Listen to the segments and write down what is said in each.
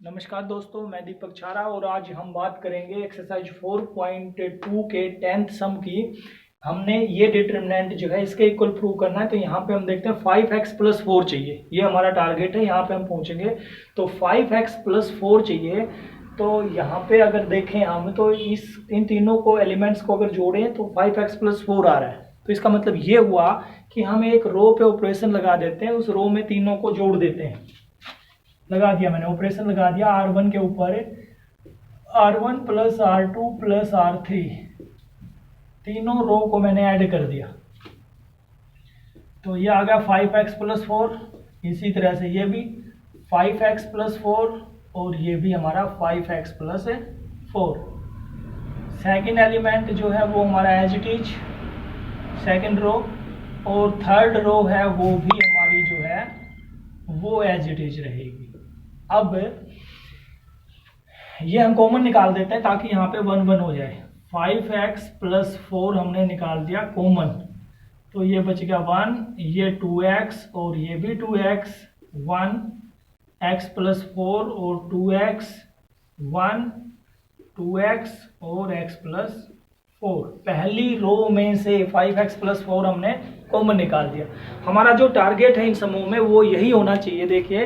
नमस्कार दोस्तों, मैं दीपक छारा और आज हम बात करेंगे एक्सरसाइज 4.2 के 10th सम की। हमने ये डिटरमिनेंट जो है इसके इक्वल प्रूव करना है। तो यहाँ पे हम देखते हैं 5x + 4 चाहिए, ये हमारा टारगेट है। यहाँ पे हम पहुँचेंगे तो 5x + 4 चाहिए। तो यहाँ पे अगर देखें हम तो इन तीनों को एलिमेंट्स को अगर जोड़ें तो 5x + 4 आ रहा है। तो इसका मतलब ये हुआ कि हम एक रो पे ऑपरेशन लगा देते हैं, उस रो में तीनों को जोड़ देते हैं। लगा दिया मैंने, ऑपरेशन लगा दिया R1 के ऊपर R1 + R2 + R3, तीनों रो को मैंने ऐड कर दिया। तो ये आ गया 5x + 4। इसी तरह से ये भी 5x + 4 और ये भी हमारा 5x + 4। सेकेंड एलिमेंट जो है वो हमारा as it is second row, और थर्ड रो है वो भी हमारी जो है वो एज इट इज रहेगी। अब ये हम कॉमन निकाल देते हैं ताकि यहाँ पे 1 1 हो जाए। 5x + 4 हमने निकाल दिया कॉमन, तो ये बच गया 1, ये 2x और ये भी 2x, 1x + 4 और 2x, 1 2x और x + 4। पहली रो में से 5x + 4 हमने कॉमन निकाल दिया। हमारा जो टारगेट है इन समूह में वो यही होना चाहिए। देखिए,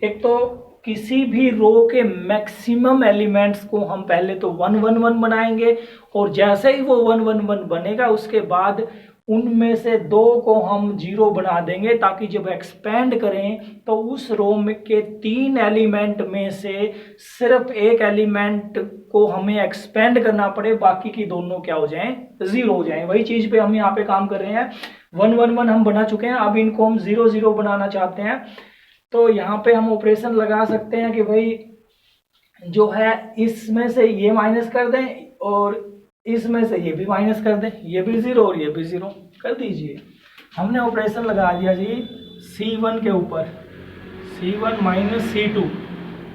एक तो किसी भी रो के मैक्सिमम एलिमेंट्स को हम पहले तो 1 1 1 बनाएंगे, और जैसे ही वो 1 1 1 बनेगा उसके बाद उनमें से 2 को हम 0 बना देंगे, ताकि जब एक्सपेंड करें तो उस रो में के 3 एलिमेंट में से सिर्फ एक एलिमेंट को हमें एक्सपेंड करना पड़े, बाकी की दोनों क्या हो जाएं, 0 हो जाएं। वही चीज पे हम यहाँ पे काम कर रहे हैं। 1 1 1 हम बना चुके हैं, अब इनको हम 0 0 बनाना चाहते हैं। तो यहाँ पे हम ऑपरेशन लगा सकते हैं कि भाई जो है इसमें से ये माइनस कर दें और इसमें से ये भी माइनस कर दें, ये भी 0 और ये भी 0 कर दीजिए। हमने ऑपरेशन लगा दिया जी C1 के ऊपर, C1 - C2।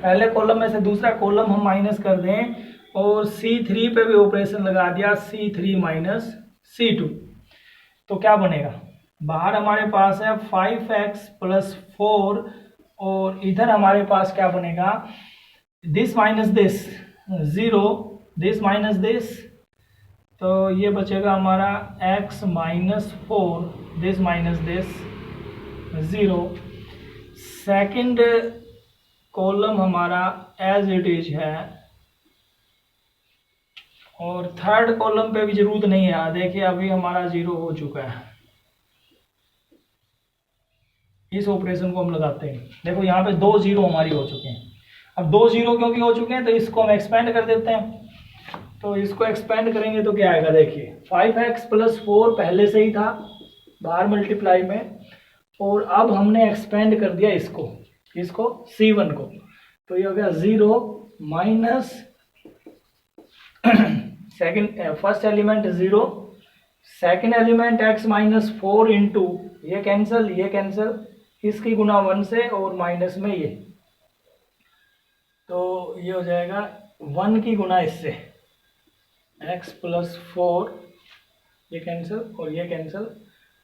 पहले कॉलम में से दूसरा कॉलम हम माइनस कर दें, और C3 पे भी ऑपरेशन लगा दिया, C3 - C2। तो क्या बनेगा, बाहर हमारे पास है 5x + 4 और इधर हमारे पास क्या बनेगा, this minus this 0, this minus this, तो ये बचेगा हमारा x - 4, this minus this 0। Second column हमारा एज इट इज है, और थर्ड कॉलम पे भी जरूरत नहीं है। देखिए अभी हमारा 0 हो चुका है। इस ऑपरेशन को हम लगाते हैं, देखो यहाँ पे 2 0 हमारी हो चुके हैं। अब 2 0 क्योंकि हो चुके हैं तो इसको हम एक्सपेंड कर देते हैं। तो इसको एक्सपेंड करेंगे तो क्या आएगा, देखिए 5x + 4 पहले से ही था बाहर मल्टीप्लाई में, और अब हमने एक्सपेंड कर दिया इसको C1 को। तो ये हो गया 0 minus first element 0, second element x - 4 into ये कैंसिल, इसकी गुना 1 से और माइनस में ये, तो ये हो जाएगा 1 की गुना इससे x + 4, ये कैंसिल और ये कैंसिल,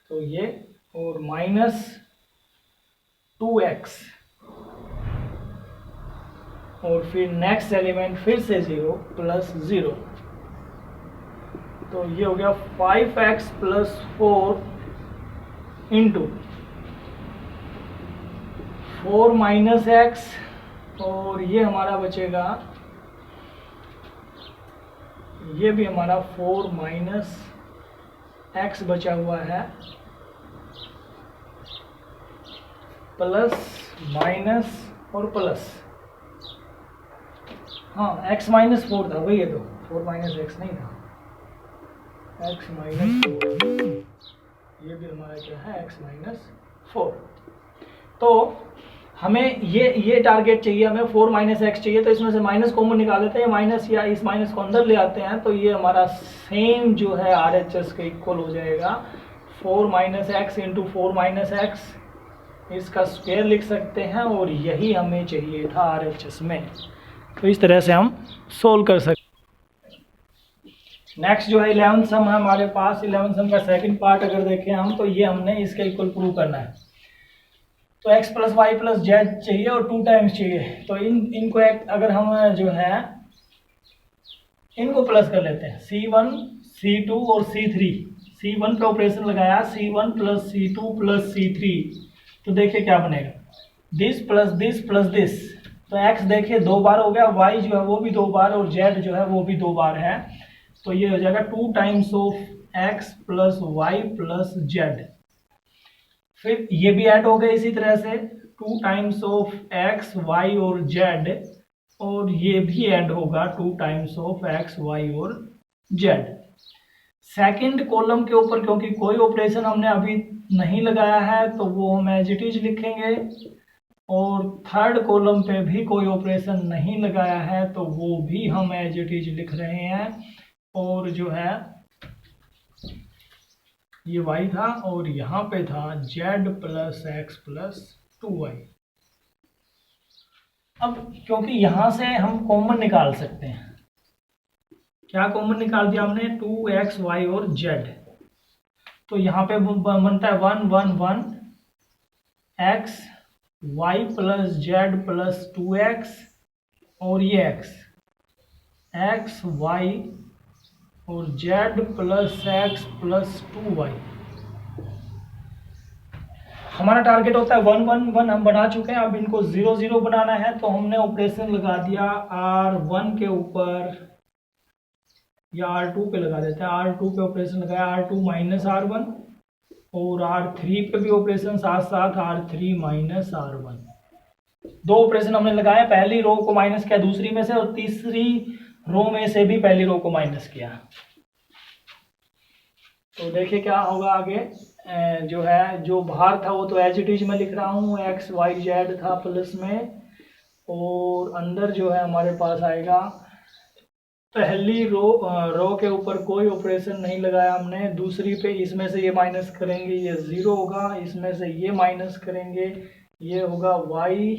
तो ये और -2x, और फिर नेक्स्ट एलिमेंट फिर से 0 + 0। तो ये हो गया 5x + 4 इंटू 4 - x, और ये हमारा बचेगा, ये भी हमारा 4 - x बचा हुआ है, प्लस माइनस और प्लस, हाँ x - 4 था, वही है, तो 4 - x नहीं था, x - 4, ये भी हमारा क्या है x - 4। तो हमें ये टारगेट चाहिए, हमें 4 - x चाहिए, तो इसमें से माइनस कॉमन निकाल देते हैं, माइनस या इस माइनस को अंदर ले आते हैं, तो ये हमारा सेम जो है RHS के इक्वल हो जाएगा। 4 - x इंटू 4 - x, इसका स्क्वायर लिख सकते हैं, और यही हमें चाहिए था RHS में। तो इस तरह से हम सोल्व कर सकते हैं। नेक्स्ट जो है 11th सम है हमारे पास। 11th सम का सेकंड पार्ट अगर देखें हम, तो ये हमने इसके इक्वल प्रूव करना है। तो x plus Y plus Z चाहिए और 2 टाइम्स चाहिए। तो इनको अगर हम जो है इनको प्लस कर लेते हैं, C1 C2 और C3। C1 पे ऑपरेशन लगाया, C1 plus C2 plus C3, तो देखिए क्या बनेगा, दिस प्लस दिस। तो x देखिए 2 बार हो गया, y जो है वो भी 2 बार और z जो है वो भी 2 बार है। तो ये हो जाएगा 2 times of x plus Y plus Z. फिर ये भी ऐड हो गए इसी तरह से 2 टाइम्स ऑफ x y और z, और ये भी ऐड होगा 2 टाइम्स ऑफ x y और z। सेकंड कॉलम के ऊपर क्योंकि कोई ऑपरेशन हमने अभी नहीं लगाया है तो वो हम एज इट इज लिखेंगे, और थर्ड कॉलम पे भी कोई ऑपरेशन नहीं लगाया है तो वो भी हम एज इट इज लिख रहे हैं। और जो है ये y था और यहाँ पे था z plus X plus 2y। अब क्योंकि यहाँ से हम कॉमन निकाल सकते हैं, क्या कॉमन निकाल दिया हमने, 2x y और z। तो यहाँ पे बनता है 1 1 1 x y plus z plus 2x, और ये x y और z plus x plus 2y। हमारा टारगेट होता है 1 1 1, हम बना चुके हैं। अब इनको 0 0 बनाना है तो हमने ऑपरेशन लगा दिया R1 के ऊपर, या R2 पे लगा देते हैं। R2 पे ऑपरेशन लगाया R2 माइनस R1, और R3 पे भी ऑपरेशन साथ साथ R3 माइनस R1। 2 ऑपरेशन हमने लगाए, पहली रो को माइनस किया दूसरी में से, और तीसरी रो में से भी पहली रो को माइनस किया। तो देखिए क्या होगा आगे, जो है जो बाहर था वो तो एज इट इज मैं लिख रहा हूँ, एक्स वाई जेड था प्लस में, और अंदर जो है हमारे पास आएगा पहली रो के ऊपर कोई ऑपरेशन नहीं लगाया हमने, दूसरी पे इसमें से ये माइनस करेंगे ये 0 होगा, इसमें से ये माइनस करेंगे ये होगा y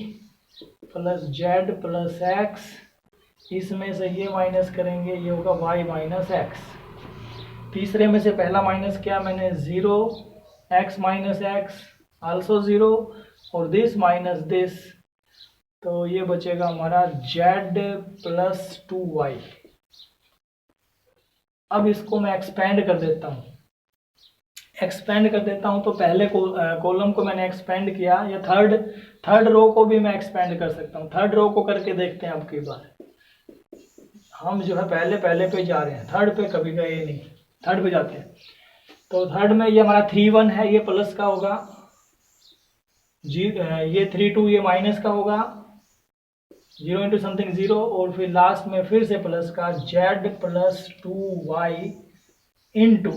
plus Z plus x, इसमें से ये माइनस करेंगे ये होगा y माइनस एक्स। तीसरे में से पहला माइनस किया मैंने 0, x माइनस एक्स आल्सो 0, और दिस माइनस दिस, तो ये बचेगा हमारा z प्लस 2y। अब इसको मैं एक्सपेंड कर देता हूँ, तो पहले कॉलम को मैंने एक्सपेंड किया, या थर्ड रो को भी मैं एक्सपेंड कर सकता हूँ। थर्ड रो को करके देखते हैं अब की बार। हम जो है पहले पे जा रहे हैं, थर्ड पे कभी गए नहीं, थर्ड पे जाते हैं। तो थर्ड में ये हमारा 3 1 है, ये प्लस का होगा, ये 3 2 ये माइनस का होगा, 0 इंटू समथिंग 0, और फिर लास्ट में फिर से प्लस का z plus 2y into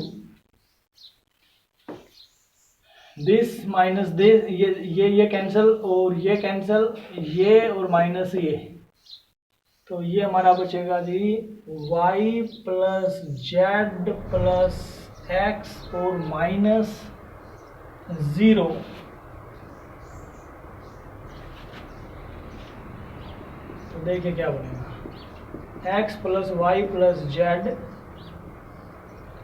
this minus this, ये कैंसिल और ये कैंसिल, ये और माइनस ये, तो ये हमारा बचेगा जी y plus Z plus X और माइनस 0। तो देखिए क्या बनेगा, x plus Y plus Z,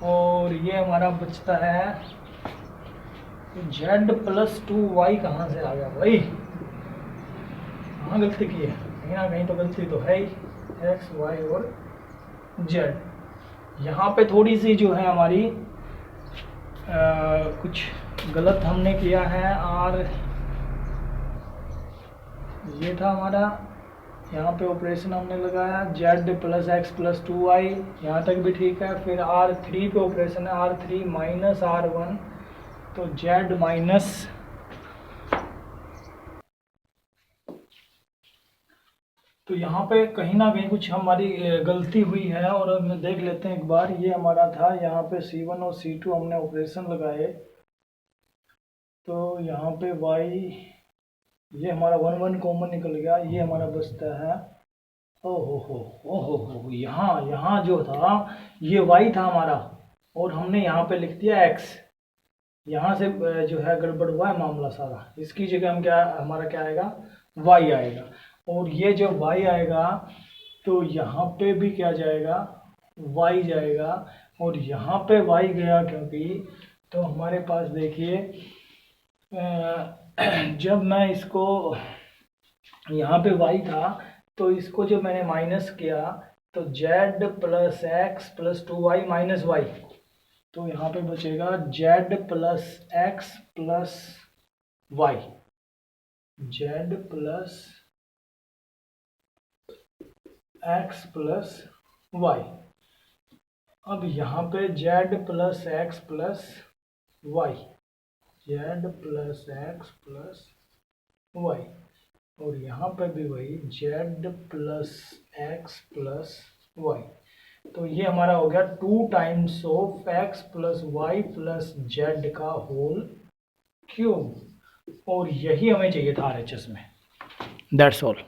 और ये हमारा बचता है z प्लस 2y। कहाँ से आ गया भाई, कहाँ गलती की है, कहीं ना कहीं तो गलती तो है ही, x y और z। यहाँ पे थोड़ी सी जो है हमारी कुछ गलत हमने किया है, और ये था हमारा, यहाँ पे ऑपरेशन हमने लगाया z plus X plus 2y, यहाँ तक भी ठीक है। फिर R3 पे ऑपरेशन है R3 माइनस R1, तो z माइनस, तो यहाँ पे कहीं ना कहीं कुछ हमारी गलती हुई है, और अब देख लेते हैं एक बार। ये हमारा था यहाँ पे C1 और C2 हमने ऑपरेशन लगाए, तो यहाँ पे y, ये हमारा 1 1 कॉमन निकल गया, ये हमारा बचता है ओहो, यहाँ जो था ये y था हमारा, और हमने यहाँ पे लिख दिया x। यहाँ से जो है गड़बड़ हुआ है मामला सारा, इसकी जगह हम हमारा क्या आएगा, y आएगा, और ये जो y आएगा तो यहाँ पे भी क्या जाएगा, y जाएगा, और यहाँ पे y गया क्योंकि, तो हमारे पास देखिए जब मैं इसको यहाँ पे y था तो इसको जब मैंने माइनस किया तो z plus X plus 2y minus Y, तो यहाँ पे बचेगा z plus X plus Y, z plus X plus Y. अब यहाँ पे z plus X plus Y, z plus X plus Y, और यहाँ पे भी वही z plus X plus Y. तो ये हमारा हो गया 2 times of x plus Y plus Z का होल क्यूब, और यही हमें चाहिए था RHS में। That's all.